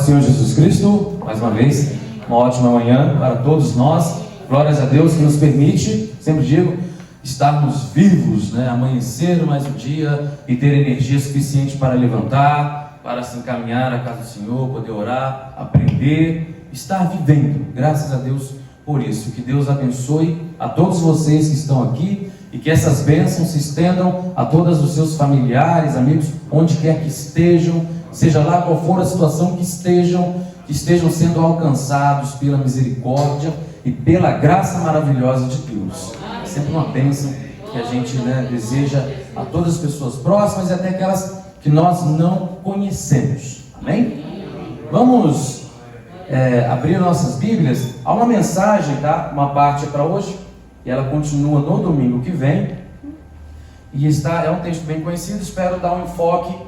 Senhor Jesus Cristo, mais uma vez, uma ótima manhã para todos nós. Glórias a Deus que nos permite, sempre digo, estarmos vivos, né? Amanhecer mais um dia e ter energia suficiente para levantar, para se encaminhar à casa do Senhor, poder orar, aprender, estar vivendo. Graças a Deus por isso. Que Deus abençoe a todos vocês que estão aqui e que essas bênçãos se estendam a todos os seus familiares, amigos, onde quer que estejam, seja lá qual for a situação que estejam sendo alcançados pela misericórdia e pela graça maravilhosa de Deus. É sempre uma bênção que a gente, deseja a todas as pessoas próximas e até aquelas que nós não conhecemos. Amém? Vamos abrir nossas Bíblias. Há uma mensagem, tá? Uma parte é para hoje e ela continua no domingo que vem. E é um texto bem conhecido. Espero dar um enfoque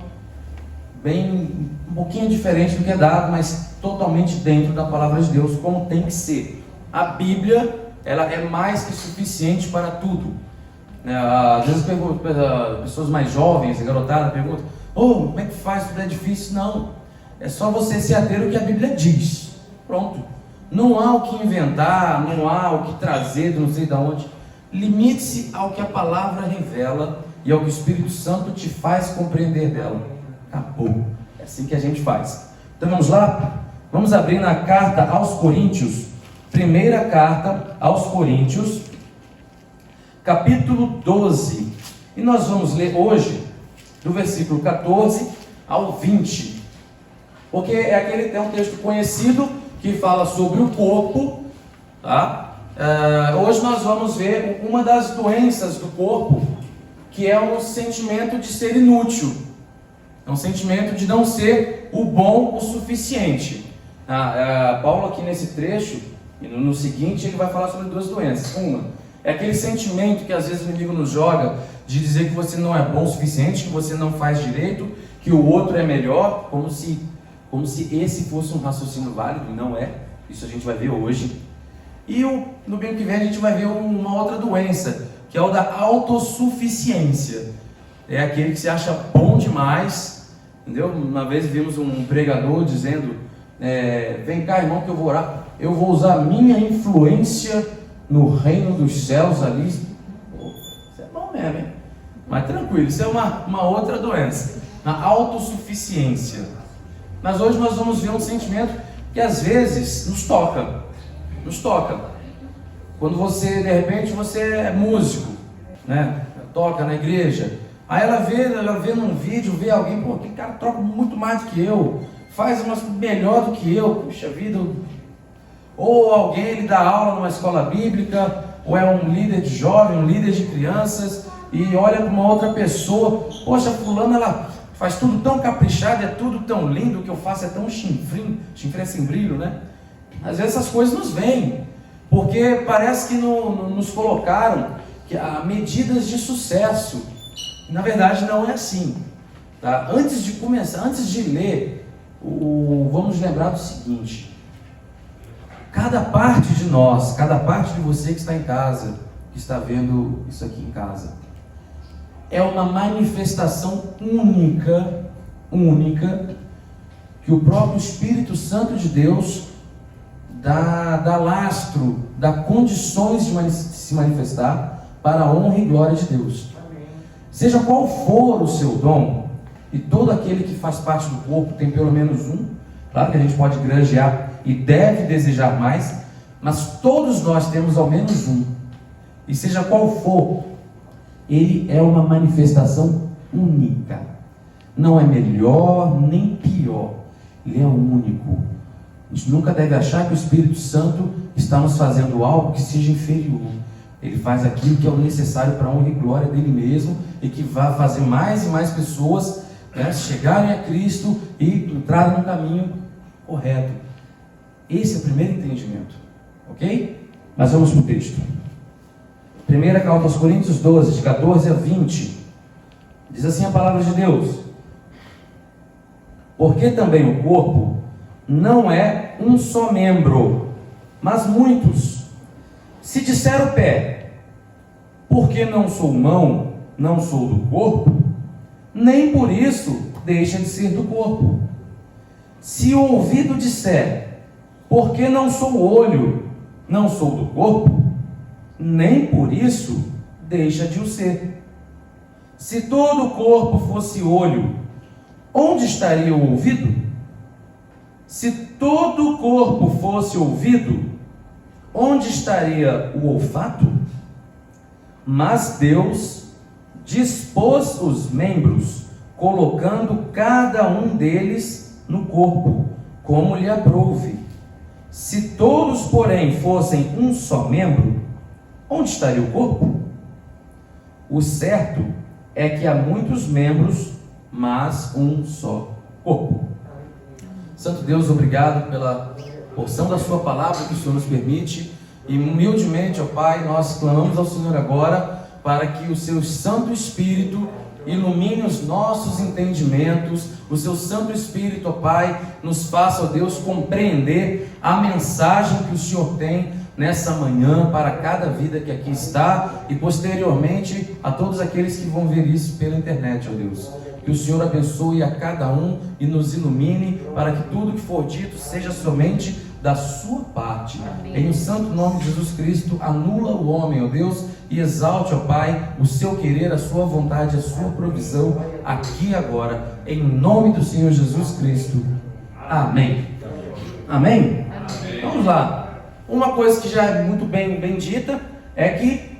um pouquinho diferente do que é dado, mas totalmente dentro da palavra de Deus, como tem que ser. A Bíblia, ela é mais que suficiente para tudo. Às vezes pessoas mais jovens, garotada, perguntam: como é que faz? Tudo é difícil? Não, é só você se ater ao que a Bíblia diz. Pronto. Não há o que inventar, não há o que trazer de não sei de onde. Limite-se ao que a palavra revela e ao que o Espírito Santo te faz compreender dela. Acabou. É assim que a gente faz. Então vamos lá? Vamos abrir na carta aos Coríntios, primeira carta aos Coríntios, capítulo 12. E nós vamos ler hoje do versículo 14 ao 20. Porque é um texto conhecido que fala sobre o corpo, tá? Hoje nós vamos ver uma das doenças do corpo, que é o sentimento de ser inútil. É um sentimento de não ser o bom o suficiente. Paulo aqui nesse trecho, e no seguinte, ele vai falar sobre duas doenças. Uma, é aquele sentimento que às vezes o inimigo nos joga, de dizer que você não é bom o suficiente, que você não faz direito, que o outro é melhor, como se esse fosse um raciocínio válido, e não é. Isso a gente vai ver hoje. E no domingo que vem a gente vai ver uma outra doença, que é o da autossuficiência. É aquele que se acha bom demais, entendeu? Uma vez vimos um pregador dizendo: vem cá, irmão, que eu vou orar, eu vou usar a minha influência no reino dos céus ali. Isso é bom mesmo, hein? Mas tranquilo, isso é uma outra doença, a autossuficiência. Mas hoje nós vamos ver um sentimento que às vezes nos toca. Quando você, de repente, você é músico, né? Toca na igreja. Aí ela vê num vídeo, vê alguém: pô, aquele cara toca muito mais do que eu, faz umas melhor do que eu, puxa vida. Ou alguém, ele dá aula numa escola bíblica, ou é um líder de jovem, um líder de crianças, e olha para uma outra pessoa: poxa, fulano, ela faz tudo tão caprichado, é tudo tão lindo, o que eu faço é tão chinfrim é sem brilho, né? Às vezes essas coisas nos vêm, porque parece que nos colocaram medidas de sucesso. Na verdade não é assim, tá? Antes de começar, antes de ler, vamos lembrar do seguinte: cada parte de nós, cada parte de você que está em casa, que está vendo isso aqui em casa, é uma manifestação única, que o próprio Espírito Santo de Deus dá lastro, dá condições de se manifestar para a honra e glória de Deus. Seja qual for o seu dom, e todo aquele que faz parte do corpo tem pelo menos um. Claro que a gente pode granjear e deve desejar mais, mas todos nós temos ao menos um. E seja qual for, ele é uma manifestação única. Não é melhor nem pior. Ele é único. A gente nunca deve achar que o Espírito Santo está nos fazendo algo que seja inferior. Ele faz aquilo que é o necessário para a honra e glória dele mesmo, e que vai fazer mais e mais pessoas chegarem a Cristo e entrarem no caminho correto. Esse é o primeiro entendimento, ok? Mas vamos para o texto. Primeira carta aos Coríntios 12, de 14 a 20. Diz assim a palavra de Deus: porque também o corpo não é um só membro, mas muitos. Se disser o pé: porque não sou mão, não sou do corpo, nem por isso deixa de ser do corpo. Se o ouvido disser, porque não sou o olho, não sou do corpo, nem por isso deixa de o ser. Se todo o corpo fosse olho, onde estaria o ouvido? Se todo o corpo fosse ouvido, onde estaria o olfato? Mas Deus dispôs os membros, colocando cada um deles no corpo, como lhe aprouve. Se todos, porém, fossem um só membro, onde estaria o corpo? O certo é que há muitos membros, mas um só corpo. Santo Deus, obrigado pela porção da sua palavra que o Senhor nos permite, e humildemente, ó Pai, nós clamamos ao Senhor agora para que o seu Santo Espírito ilumine os nossos entendimentos, o seu Santo Espírito, ó Pai, nos faça, ó Deus, compreender a mensagem que o Senhor tem nessa manhã para cada vida que aqui está e posteriormente a todos aqueles que vão ver isso pela internet, ó Deus. Que o Senhor abençoe a cada um e nos ilumine para que tudo que for dito seja somente da sua parte. Amém. Em o santo nome de Jesus Cristo, anula o homem, ó Deus, e exalte, ó Pai, o seu querer, a sua vontade, a sua provisão aqui e agora, em nome do Senhor Jesus Cristo. Amém. Amém? Amém. Vamos lá. Uma coisa que já é muito bem dita é que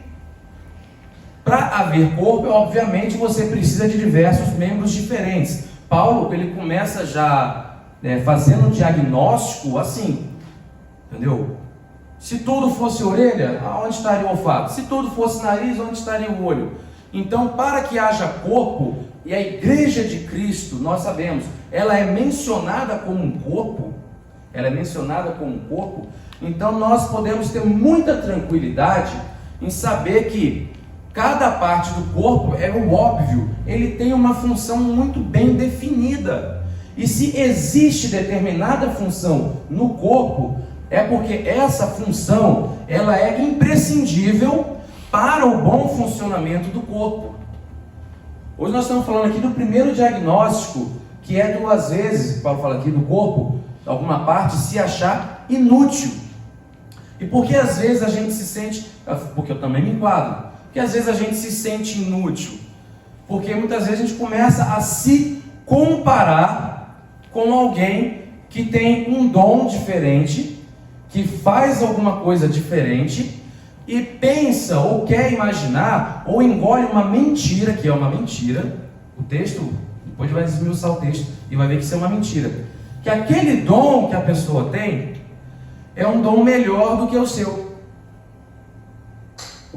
para haver corpo, obviamente, você precisa de diversos membros diferentes. Paulo, ele começa já fazendo um diagnóstico assim, entendeu? Se tudo fosse orelha, onde estaria o olfato? Se tudo fosse nariz, onde estaria o olho? Então, para que haja corpo, e a igreja de Cristo, nós sabemos, ela é mencionada como um corpo, então nós podemos ter muita tranquilidade em saber que cada parte do corpo é o óbvio, ele tem uma função muito bem definida. E se existe determinada função no corpo, é porque essa função ela é imprescindível para o bom funcionamento do corpo. Hoje nós estamos falando aqui do primeiro diagnóstico, que é do, às vezes, Paulo fala aqui do corpo, alguma parte se achar inútil. E por que às vezes a gente se sente, porque eu também me enquadro, porque às vezes a gente se sente inútil? Porque muitas vezes a gente começa a se comparar com alguém que tem um dom diferente, que faz alguma coisa diferente, e pensa, ou quer imaginar, ou engole uma mentira, que é uma mentira. O texto, depois vai esmiuçar o texto, e vai ver que isso é uma mentira. Que aquele dom que a pessoa tem, é um dom melhor do que o seu.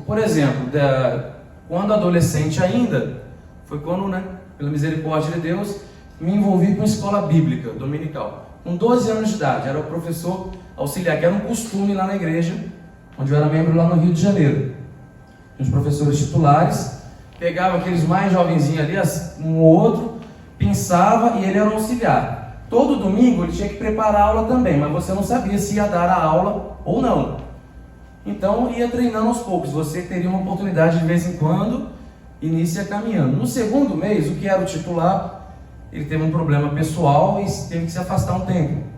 Por exemplo, quando adolescente ainda, foi quando, pela misericórdia de Deus, me envolvi com escola bíblica dominical. Com 12 anos de idade, era o professor auxiliar, que era um costume lá na igreja, onde eu era membro lá no Rio de Janeiro. Os professores titulares pegavam aqueles mais jovenzinhos ali, um ou outro, pensava e ele era um auxiliar. Todo domingo ele tinha que preparar a aula também, mas você não sabia se ia dar a aula ou não. Então ia treinando aos poucos, você teria uma oportunidade de vez em quando, inicia caminhando. No segundo mês, o que era o titular, ele teve um problema pessoal e teve que se afastar um tempo.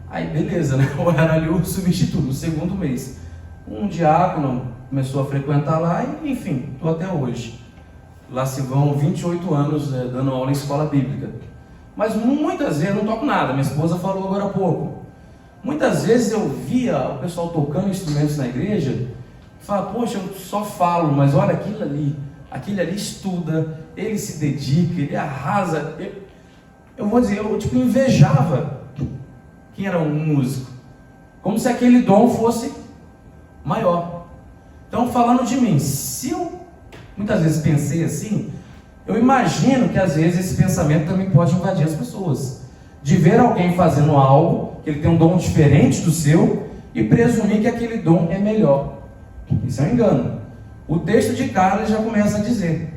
Aí beleza, eu era ali o substituto, no segundo mês. Um diácono começou a frequentar lá e enfim, estou até hoje. Lá se vão 28 anos dando aula em escola bíblica. Mas muitas vezes, eu não toco nada, minha esposa falou agora há pouco. Muitas vezes eu via o pessoal tocando instrumentos na igreja e falava, poxa, eu só falo, mas olha aquele ali estuda, ele se dedica, ele arrasa. Eu vou dizer, eu invejava quem era um músico, como se aquele dom fosse maior. Então, falando de mim, se eu muitas vezes pensei assim, eu imagino que às vezes esse pensamento também pode invadir as pessoas, de ver alguém fazendo algo, que ele tem um dom diferente do seu, e presumir que aquele dom é melhor. Isso é um engano. O texto de Carlos já começa a dizer,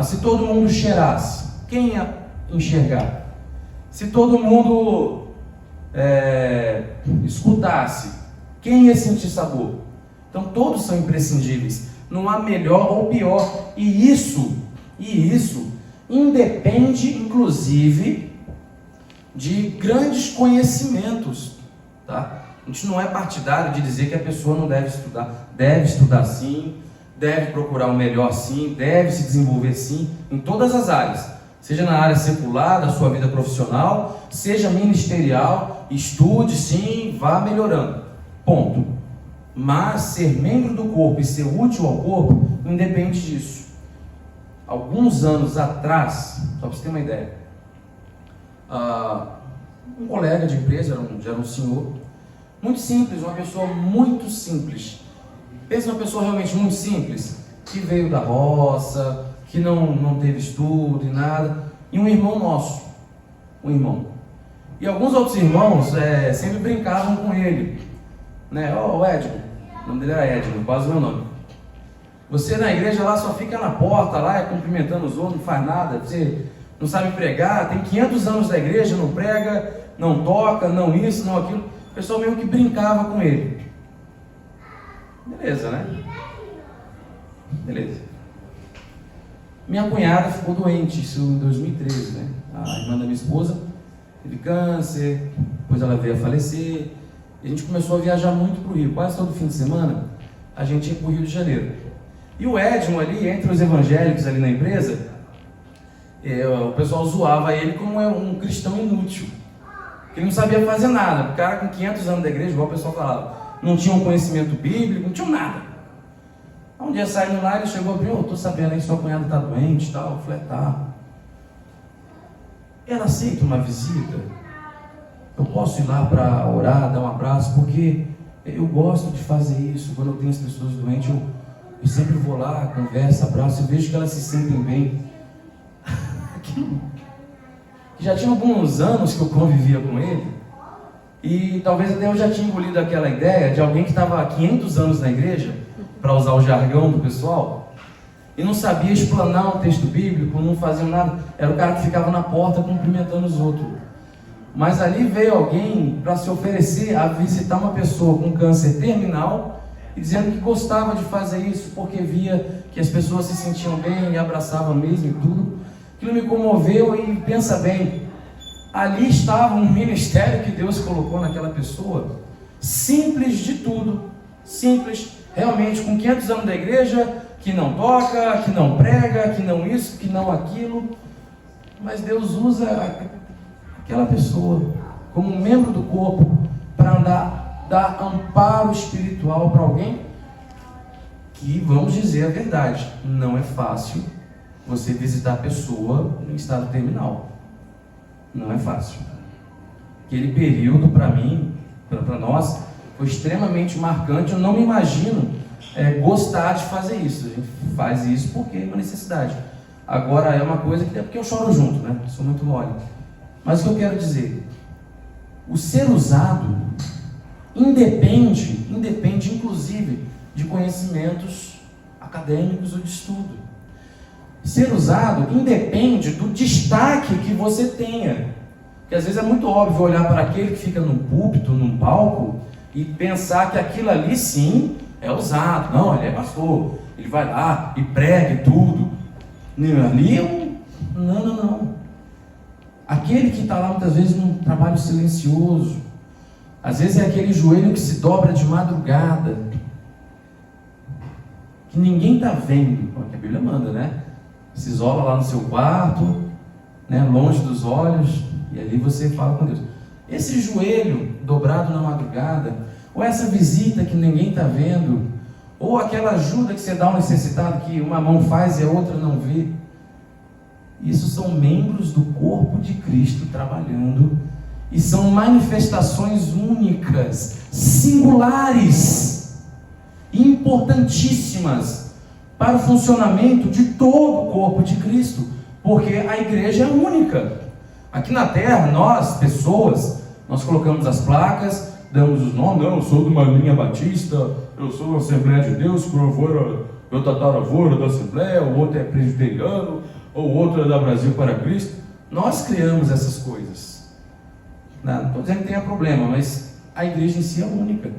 se todo mundo cheirasse, quem ia enxergar? Se todo mundo escutasse, quem ia sentir sabor? Então todos são imprescindíveis, não há melhor ou pior, e isso independe inclusive de grandes conhecimentos, tá? A gente não é partidário de dizer que a pessoa não deve estudar sim, deve procurar o melhor sim, deve se desenvolver sim, em todas as áreas, seja na área secular, da sua vida profissional, seja ministerial, estude sim, vá melhorando, ponto. Mas ser membro do corpo e ser útil ao corpo, independe disso. Alguns anos atrás, só para você ter uma ideia, um colega de empresa, já era um senhor, muito simples, uma pessoa muito simples. Pensa numa pessoa realmente muito simples, que veio da roça, que não teve estudo e nada, e um irmão nosso, um irmão. E alguns outros irmãos sempre brincavam com ele, né? Ó, Edmo, o nome dele era Edmo, quase o meu nome. Você na igreja lá só fica na porta, lá cumprimentando os outros, não faz nada, você não sabe pregar, tem 500 anos da igreja, não prega, não toca, não isso, não aquilo. O pessoal mesmo que brincava com ele. Beleza, né? Beleza. Minha cunhada ficou doente, isso em 2013, né? A irmã da minha esposa teve câncer, depois ela veio a falecer. E a gente começou a viajar muito para o Rio. Quase todo fim de semana a gente ia para o Rio de Janeiro. E o Edmo ali, entre os evangélicos ali na empresa, o pessoal zoava ele como um cristão inútil. Ele não sabia fazer nada. O cara com 500 anos da igreja, igual o pessoal falava, não tinha um conhecimento bíblico, não tinha nada. Um dia saindo lá, ele chegou e falou: estou sabendo aí que sua cunhada está doente e tal. Eu falei: tá. Ela aceita uma visita? Eu posso ir lá para orar, dar um abraço, porque eu gosto de fazer isso. Quando eu tenho as pessoas doentes, eu sempre vou lá, converso, abraço, eu vejo que elas se sentem bem. Já tinha alguns anos que eu convivia com ele, e talvez até eu já tinha engolido aquela ideia de alguém que estava há 500 anos na igreja, para usar o jargão do pessoal, e não sabia explanar um texto bíblico, não fazia nada. Era o cara que ficava na porta cumprimentando os outros. Mas ali veio alguém para se oferecer a visitar uma pessoa com câncer terminal, e dizendo que gostava de fazer isso porque via que as pessoas se sentiam bem e abraçavam mesmo e tudo. Aquilo me comoveu. E pensa bem, ali estava um ministério que Deus colocou naquela pessoa, simples de tudo, simples, realmente com 500 anos da igreja, que não toca, que não prega, que não isso, que não aquilo, mas Deus usa aquela pessoa como um membro do corpo para dar amparo espiritual para alguém que, vamos dizer a verdade, não é fácil você visitar a pessoa em estado terminal. Não é fácil. Aquele período, para mim, para nós, foi extremamente marcante. Eu não me imagino gostar de fazer isso. A gente faz isso porque é uma necessidade. Agora é uma coisa que é porque eu choro junto, né? Sou muito mole. Mas o que eu quero dizer, o ser usado independe inclusive de conhecimentos acadêmicos ou de estudo. Ser usado independe do destaque que você tenha. Porque às vezes é muito óbvio olhar para aquele que fica num púlpito, num palco, e pensar que aquilo ali sim é usado. Não, ele é pastor, ele vai lá e prega e tudo. Ali não. Aquele que está lá muitas vezes num trabalho silencioso, às vezes é aquele joelho que se dobra de madrugada, que ninguém está vendo, como a Bíblia manda, né? Se isola lá no seu quarto, né? Longe dos olhos, e ali você fala com Deus. Esse joelho dobrado na madrugada, ou essa visita que ninguém está vendo, ou aquela ajuda que você dá ao necessitado, que uma mão faz e a outra não vê, isso são membros do corpo de Cristo trabalhando, e são manifestações únicas, singulares, importantíssimas para o funcionamento de todo o corpo de Cristo, porque a igreja é única. Aqui na terra, nós, pessoas, nós colocamos as placas, damos os nomes. Não, eu sou de uma linha batista, eu sou da Assembleia de Deus, meu tataravô era da Assembleia, o outro é presbiteriano, ou o outro é da Brasil para Cristo. Nós criamos essas coisas. Não estou dizendo que tenha problema, mas a igreja em si é única.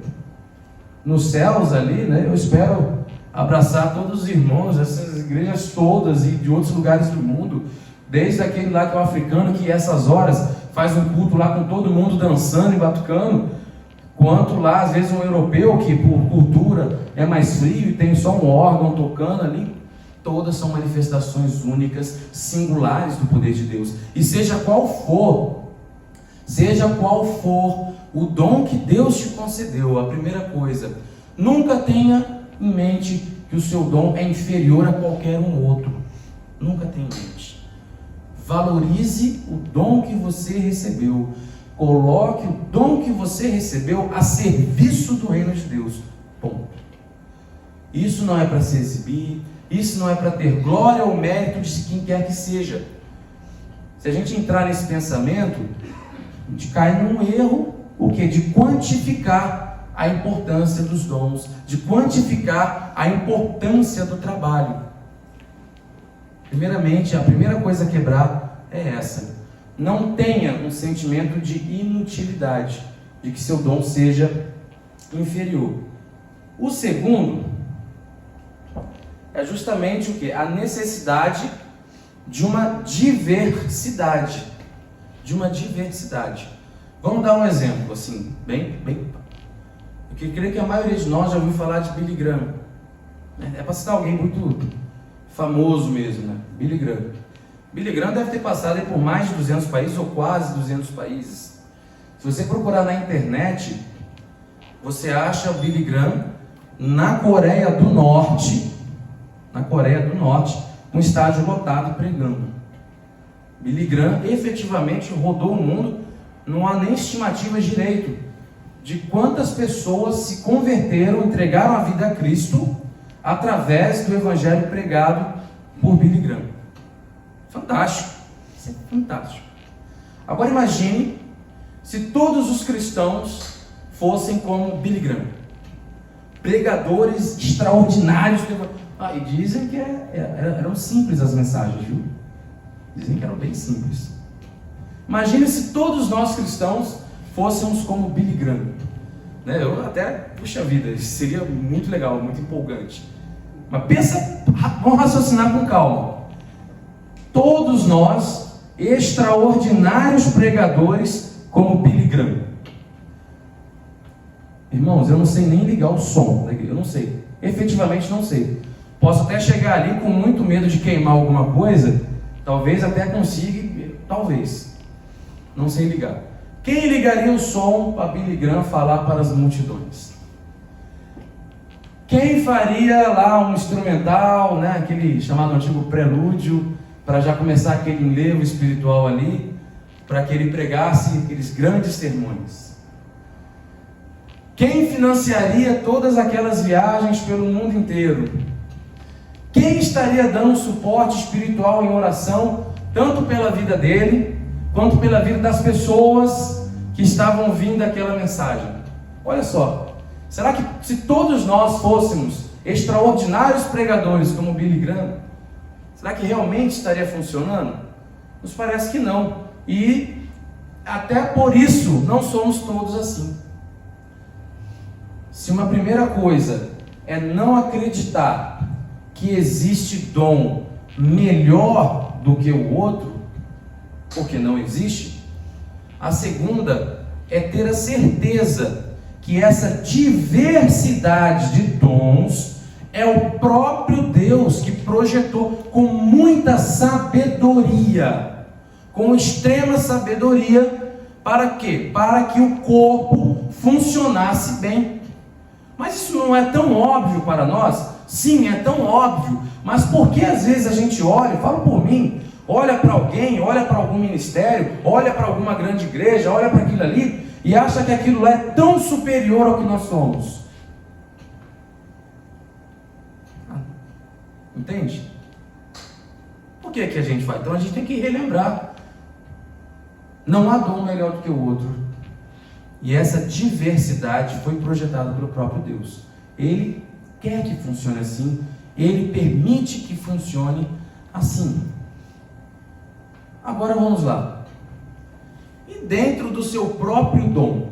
Nos céus ali, né, eu espero abraçar todos os irmãos, essas igrejas todas e de outros lugares do mundo, desde aquele lá que é o africano, que essas horas faz um culto lá com todo mundo dançando e batucando, quanto lá, às vezes, um europeu que por cultura é mais frio e tem só um órgão tocando ali. Todas são manifestações únicas, singulares do poder de Deus. E seja qual for o dom que Deus te concedeu, a primeira coisa, nunca tenha em mente que o seu dom é inferior a qualquer um outro. Nunca tenha em mente. Valorize o dom que você recebeu. Coloque o dom que você recebeu a serviço do reino de Deus. Ponto. Isso não é para se exibir, isso não é para ter glória ou mérito de quem quer que seja. Se a gente entrar nesse pensamento, a gente cai num erro, o quê? De quantificar a importância dos dons, de quantificar a importância do trabalho. Primeiramente, a primeira coisa a quebrar é essa. Não tenha um sentimento de inutilidade, de que seu dom seja inferior. O segundo é justamente o quê? A necessidade de uma diversidade. Vamos dar um exemplo, assim, bem. Porque eu creio que a maioria de nós já ouviu falar de Billy Graham. É para citar alguém muito famoso mesmo, né? Billy Graham. Billy Graham deve ter passado aí por mais de 200 países, ou quase 200 países. Se você procurar na internet, você acha o Billy Graham na Coreia do Norte, um estádio lotado pregando. Billy Graham efetivamente rodou o mundo, não há nem estimativas direito de quantas pessoas se converteram, entregaram a vida a Cristo através do evangelho pregado por Billy Graham. Fantástico, isso é fantástico. Agora imagine se todos os cristãos fossem como Billy Graham, pregadores extraordinários. E dizem que eram simples as mensagens, viu? Dizem que eram bem simples. Imagine se todos nós cristãos fôssemos como Billy Graham, né? Eu até, puxa vida, isso seria muito legal, muito empolgante. Mas pensa, vamos raciocinar com calma. Todos nós, extraordinários pregadores como Billy Graham. Irmãos, eu não sei nem ligar o som, eu não sei, efetivamente não sei. Posso até chegar ali com muito medo de queimar alguma coisa, talvez até consiga, talvez. Não sei ligar. Quem ligaria o som para Billy Graham falar para as multidões? Quem faria lá um instrumental, né, aquele chamado antigo prelúdio, para já começar aquele enlevo espiritual ali, para que ele pregasse aqueles grandes sermões? Quem financiaria todas aquelas viagens pelo mundo inteiro? Quem estaria dando suporte espiritual em oração, tanto pela vida dele, quanto pela vida das pessoas que estavam ouvindo aquela mensagem? Olha só, será que se todos nós fôssemos extraordinários pregadores como Billy Graham, será que realmente estaria funcionando? Nos parece que não. E até por isso não somos todos assim. Se uma primeira coisa é não acreditar que existe dom melhor do que o outro, porque não existe, a segunda é ter a certeza que essa diversidade de dons é o próprio Deus que projetou com muita sabedoria, com extrema sabedoria, para quê? Para que o corpo funcionasse bem. Mas isso não é tão óbvio para nós? Sim, é tão óbvio, mas por que às vezes a gente olha, fala por mim, olha para alguém, olha para algum ministério, olha para alguma grande igreja, olha para aquilo ali, e acha que aquilo lá é tão superior ao que nós somos? Entende? Por que a gente faz? Então a gente tem que relembrar. Não há dom melhor do que o outro. E essa diversidade foi projetada pelo próprio Deus. Ele quer que funcione assim. Ele permite que funcione assim. Agora vamos lá. E dentro do seu próprio dom?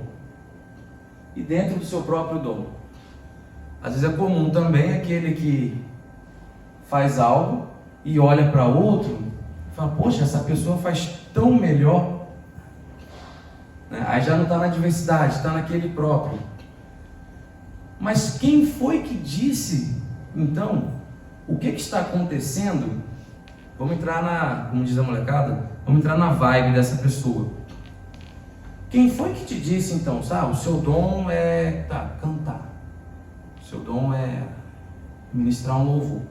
Às vezes é comum também aquele que faz algo e olha para outro e fala, poxa, essa pessoa faz tão melhor. né? Aí já não está na diversidade, está naquele próprio. Mas quem foi que disse, então, o que está acontecendo? Vamos entrar como diz a molecada, vamos entrar na vibe dessa pessoa. Quem foi que te disse então, sabe, o seu dom é cantar, o seu dom é ministrar um louvor.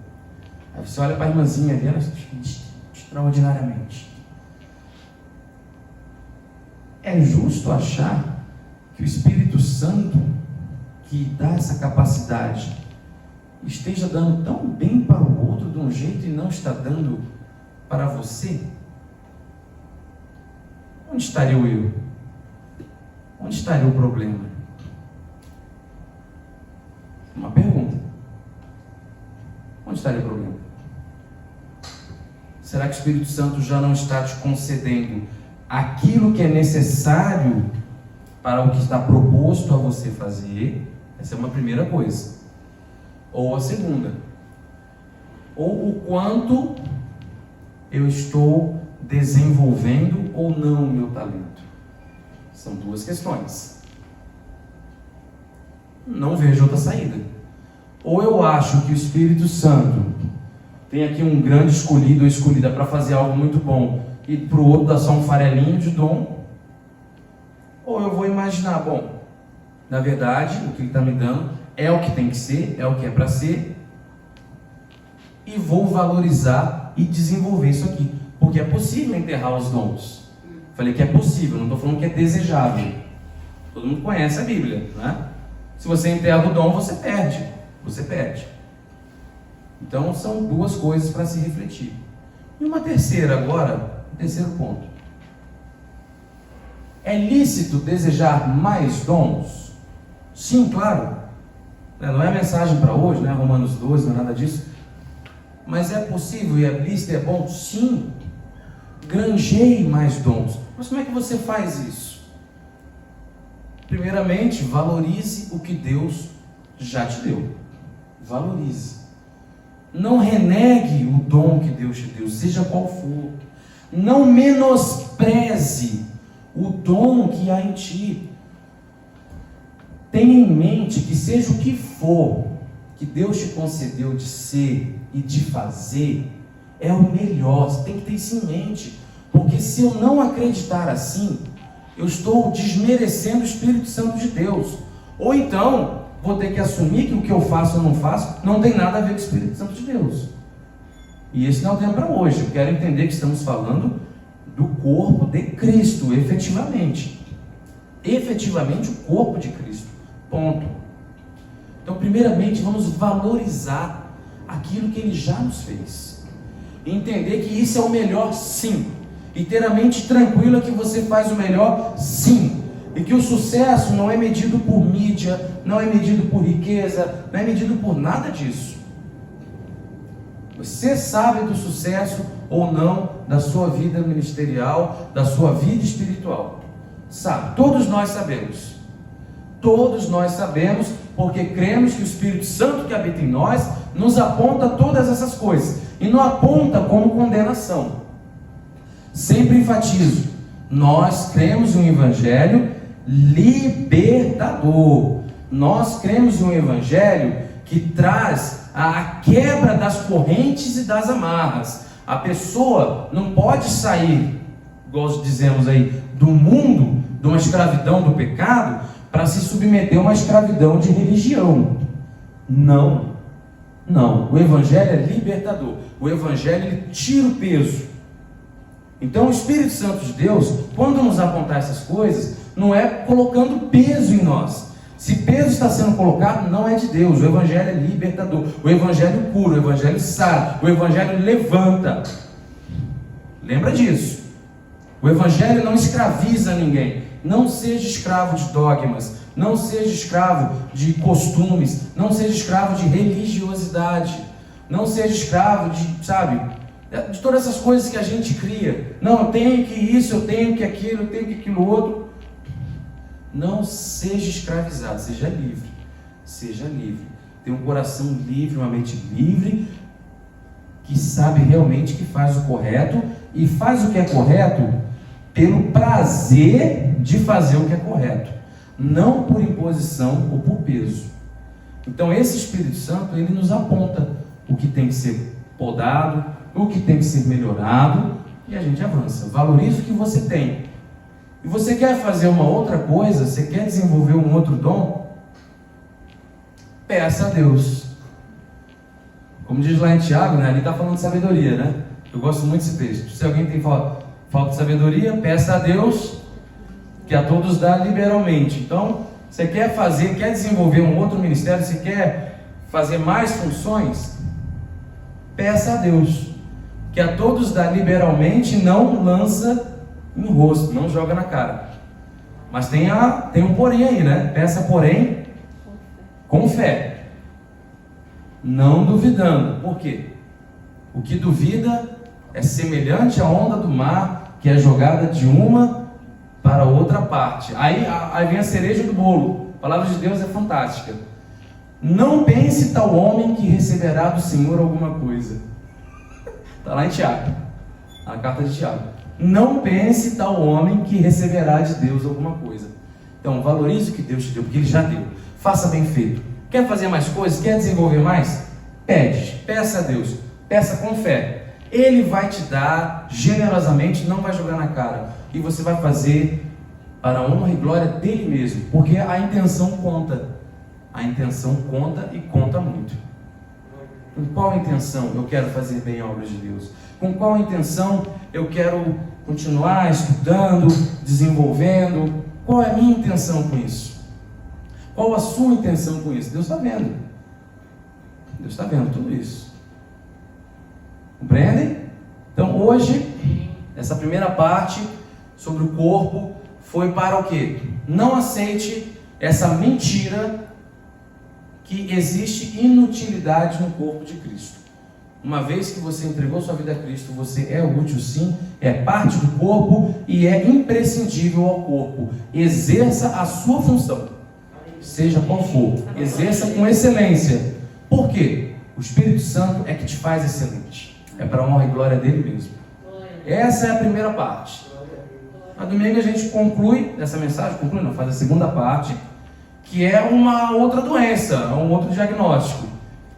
Aí você olha para a irmãzinha ali, ela extraordinariamente. É justo achar que o Espírito Santo, que dá essa capacidade, esteja dando tão bem para o outro de um jeito e não está dando para você? Onde estaria o eu? Onde estaria o problema? Uma pergunta. Onde estaria o problema? Será que o Espírito Santo já não está te concedendo aquilo que é necessário para o que está proposto a você fazer? Essa é uma primeira coisa. Ou a segunda, ou o quanto eu estou desenvolvendo ou não o meu talento. São duas questões. Não vejo outra saída. Ou eu acho que o Espírito Santo tem aqui um grande escolhido ou escolhida para fazer algo muito bom e para o outro dá só um farelinho de dom, ou eu vou imaginar, bom, na verdade, o que ele está me dando é o que tem que ser, é o que é para ser, e vou valorizar e desenvolver isso aqui, porque é possível enterrar os dons. Falei que é possível, não estou falando que é desejável. Todo mundo conhece a Bíblia, né? Se você enterra o dom, você perde. Então são duas coisas para se refletir. E uma terceira agora, o terceiro ponto. É lícito desejar mais dons? Sim, claro. Não é a mensagem para hoje, né? Romanos 12, não é nada disso. Mas é possível e é lícito e é bom? Sim. Granjeie mais dons. Mas como é que você faz isso? Primeiramente, valorize o que Deus já te deu. Valorize. Não renegue o dom que Deus te deu, seja qual for. Não menospreze o dom que há em ti. Tenha em mente que seja o que for que Deus te concedeu de ser e de fazer, é o melhor. Você tem que ter isso em mente. Porque se eu não acreditar assim, eu estou desmerecendo o Espírito Santo de Deus. Ou então, vou ter que assumir que o que eu faço ou não faço não tem nada a ver com o Espírito Santo de Deus. E esse não é o tema para hoje. Eu quero entender que estamos falando do corpo de Cristo, efetivamente. Efetivamente o corpo de Cristo. Ponto. Então, primeiramente, vamos valorizar aquilo que Ele já nos fez. E entender que isso é o melhor, sim. E ter a mente tranquila que você faz o melhor, sim. E que o sucesso não é medido por mídia, não é medido por riqueza, não é medido por nada disso. Você sabe do sucesso ou não da sua vida ministerial, da sua vida espiritual. Sabe, todos nós sabemos. Todos nós sabemos, porque cremos que o Espírito Santo que habita em nós nos aponta todas essas coisas. E não aponta como condenação. Sempre enfatizo, nós cremos em um evangelho libertador. Nós cremos em um evangelho que traz a quebra das correntes e das amarras. A pessoa não pode sair, igual dizemos aí, do mundo, de uma escravidão do pecado, para se submeter a uma escravidão de religião. Não. O evangelho é libertador. O evangelho ele tira o peso. Então o Espírito Santo de Deus, quando nos apontar essas coisas, não é colocando peso em nós. Se peso está sendo colocado, não é de Deus. O evangelho é libertador, o evangelho cura, o evangelho sara, o evangelho levanta. Lembra disso. O evangelho não escraviza ninguém. Não seja escravo de dogmas, não seja escravo de costumes, não seja escravo de religiosidade, não seja escravo de todas essas coisas que a gente cria. Não, eu tenho que isso, eu tenho que aquilo, eu tenho que aquilo outro. Não seja escravizado, seja livre. Seja livre. Tenha um coração livre, uma mente livre, que sabe realmente que faz o correto, e faz o que é correto pelo prazer de fazer o que é correto, não por imposição ou por peso. Então esse Espírito Santo, ele nos aponta o que tem que ser podado, o que tem que ser melhorado, e a gente avança. Valorize o que você tem. E você quer fazer uma outra coisa, você quer desenvolver um outro dom, peça a Deus. Como diz lá em Tiago, né? Ali está falando de sabedoria, né? Eu gosto muito desse texto. Se alguém tem falta de sabedoria, peça a Deus, que a todos dá liberalmente. Então, você quer fazer, quer desenvolver um outro ministério, você quer fazer mais funções, peça a Deus, que a todos dá liberalmente, não lança em rosto, não joga na cara. Mas tem um porém aí, né? Peça, porém, com fé, não duvidando. Por quê? O que duvida é semelhante à onda do mar, que é jogada de uma para outra parte. Aí vem a cereja do bolo. A palavra de Deus é fantástica. Não pense tal homem que receberá do Senhor alguma coisa. Está lá em Tiago, na carta de Tiago. Não pense tal homem que receberá de Deus alguma coisa. Então, valorize o que Deus te deu, porque Ele já deu. Faça bem feito. Quer fazer mais coisas? Quer desenvolver mais? Peça a Deus. Peça com fé. Ele vai te dar generosamente, não vai jogar na cara. E você vai fazer para a honra e glória dele mesmo, porque a intenção conta. A intenção conta e conta muito. Com qual intenção eu quero fazer bem a obra de Deus? Com qual intenção eu quero continuar estudando, desenvolvendo? Qual é a minha intenção com isso? Qual a sua intenção com isso? Deus está vendo. Deus está vendo tudo isso. Compreendem? Então hoje, essa primeira parte sobre o corpo foi para o quê? Não aceite essa mentira que existe inutilidade no corpo de Cristo. Uma vez que você entregou sua vida a Cristo, você é útil sim, é parte do corpo e é imprescindível ao corpo. Exerça a sua função, seja qual for, exerça com excelência. Por quê? O Espírito Santo é que te faz excelente. É para a honra e glória dele mesmo. Essa é a primeira parte. Na domingo a gente conclui essa mensagem, faz a segunda parte, que é uma outra doença, um outro diagnóstico,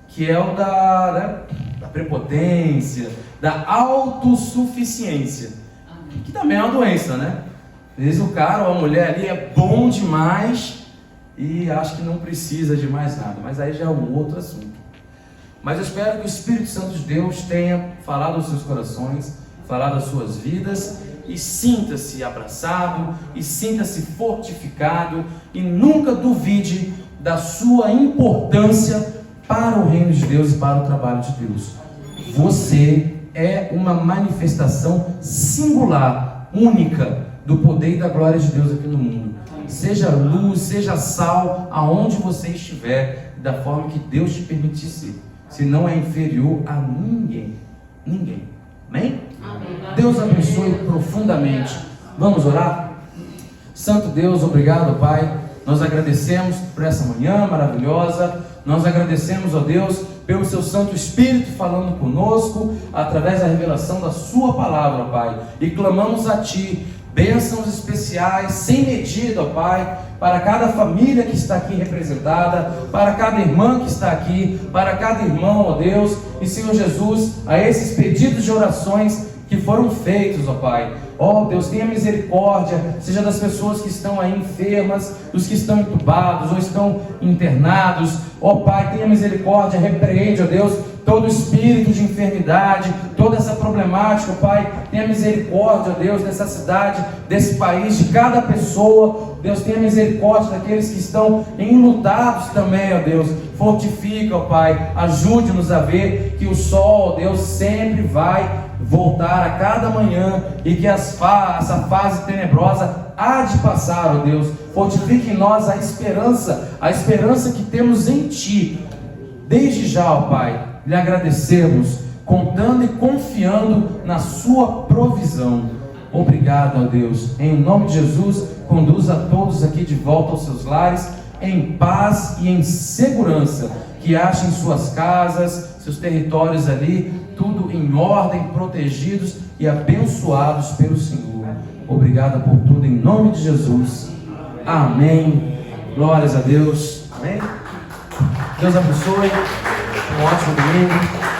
que é o da prepotência, da autossuficiência, que também é uma doença, né? Às vezes o cara ou a mulher ali é bom demais e acha que não precisa de mais nada, mas aí já é um outro assunto. Mas eu espero que o Espírito Santo de Deus tenha falado aos seus corações, falado às suas vidas, e sinta-se abraçado, e sinta-se fortificado, e nunca duvide da sua importância para o reino de Deus e para o trabalho de Deus. Você é uma manifestação singular, única, do poder e da glória de Deus aqui no mundo. Seja luz, seja sal, aonde você estiver, da forma que Deus te permitir ser. Você não é inferior a ninguém. Ninguém. Amém? Amém. Deus abençoe profundamente. Vamos orar? Santo Deus, obrigado, Pai. Nós agradecemos por essa manhã maravilhosa. Nós agradecemos, ó Deus, pelo seu Santo Espírito falando conosco, através da revelação da sua palavra, Pai. E clamamos a Ti bênçãos especiais, sem medida, ó Pai, para cada família que está aqui representada, para cada irmã que está aqui, para cada irmão, ó Deus, e Senhor Jesus, a esses pedidos de orações que foram feitos, ó Pai. Ó Deus, tenha misericórdia, seja das pessoas que estão aí enfermas, dos que estão entubados ou estão internados. Ó Pai, tenha misericórdia, repreende, ó Deus, todo espírito de enfermidade, toda essa problemática, ó Pai. Tenha misericórdia, ó Deus, dessa cidade, desse país, de cada pessoa. Deus, tenha misericórdia daqueles que estão enlutados também, ó Deus. Fortifica, ó Pai, ajude-nos a ver que o sol, ó Deus, sempre vai voltar a cada manhã e que essa fase tenebrosa há de passar, ó Deus. Fortifique em nós a esperança que temos em Ti. Desde já, ó Pai, lhe agradecemos, contando e confiando na Sua provisão. Obrigado, ó Deus. Em nome de Jesus, conduza todos aqui de volta aos seus lares, em paz e em segurança. Que que achem suas casas, seus territórios ali, tudo em ordem, protegidos e abençoados pelo Senhor. Obrigado por tudo, em nome de Jesus. Amém. Glórias a Deus. Amém. Deus abençoe. Um ótimo domingo.